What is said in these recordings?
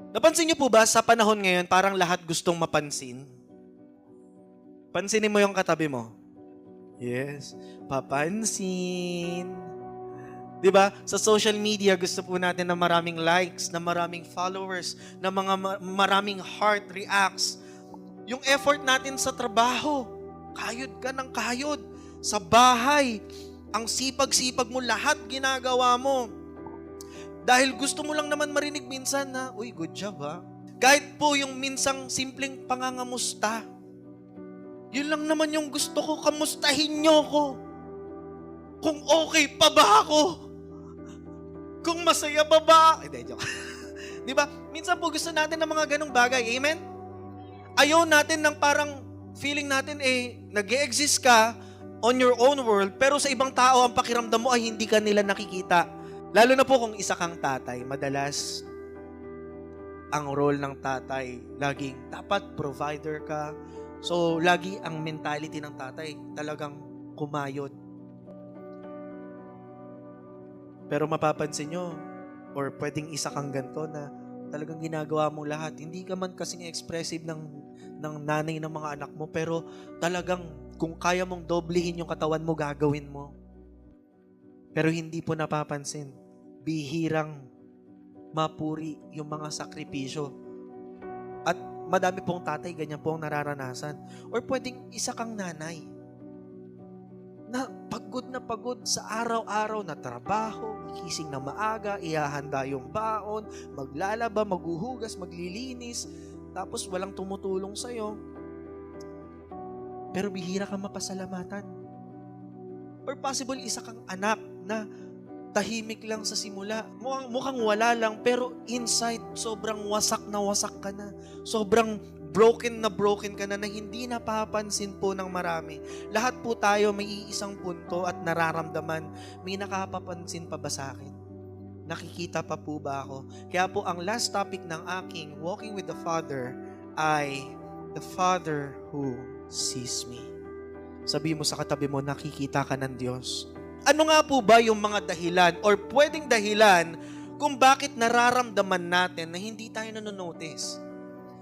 Napansin niyo po ba sa panahon ngayon parang lahat gustong mapansin? Pansinin mo yung katabi mo. Yes, papansin. 'Di ba? Sa social media gusto po natin na maraming likes, na maraming followers, na maraming heart reacts. Yung effort natin sa trabaho, kayod ka ng kayod. Sa bahay, ang sipag-sipag mo, lahat ginagawa mo. Dahil gusto mo lang naman marinig minsan na, uy, good job ha. Kahit po yung minsang simpleng pangangamusta. Yun lang naman yung gusto ko, kamustahin nyo ko. Kung okay pa ba ako? Kung masaya pa ba? Hindi, joke. Di ba? Minsan po gusto natin ng mga ganong bagay. Amen? Ayaw natin ng parang feeling natin nag-e-exist ka on your own world, pero sa ibang tao, ang pakiramdam mo ay hindi ka nila nakikita. Lalo na po kung isa kang tatay, madalas ang role ng tatay, laging dapat provider ka. So, lagi ang mentality ng tatay, talagang kumayod. Pero mapapansin nyo, or pwedeng isa kang ganito na talagang ginagawa mo lahat. Hindi ka man kasing expressive ng nanay ng mga anak mo, pero talagang kung kaya mong doblehin yung katawan mo, gagawin mo. Pero hindi po napapansin. Bihirang mapuri yung mga sakripisyo. At madami pong tatay, ganyan po ang nararanasan. Or pwedeng isa kang nanay na pagod sa araw-araw na trabaho, gising na maaga, ihahanda yung baon, maglalaba, maghuhugas, maglilinis, tapos walang tumutulong sa'yo. Pero bihira ka mapasalamatan. Or possible, isa kang anak na tahimik lang sa simula. Mukhang wala lang, pero inside, sobrang wasak ka na. Sobrang broken ka na hindi napapansin po ng marami. Lahat po tayo may iisang punto at nararamdaman, may nakapapansin pa ba sa akin? Nakikita pa po ba ako? Kaya po ang last topic ng aking Walking with the Father ay the Father who sees me. Sabi mo sa katabi mo, nakikita ka ng Diyos. Ano nga po ba yung mga dahilan or pwedeng dahilan kung bakit nararamdaman natin na hindi tayo nanonotice,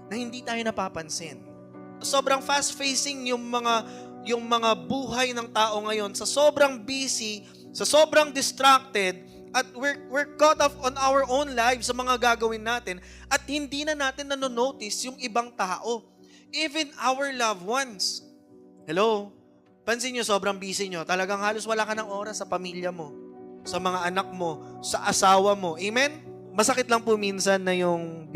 na hindi tayo napapansin? Sobrang fast-facing yung mga buhay ng tao ngayon, sa sobrang busy, sa sobrang distracted, at we're caught up on our own lives sa mga gagawin natin at hindi na natin nanonotice yung ibang tao. Even our loved ones. Hello? Pansin nyo, sobrang busy nyo. Talagang halos wala ka ng oras sa pamilya mo, sa mga anak mo, sa asawa mo. Amen? Masakit lang po minsan na yung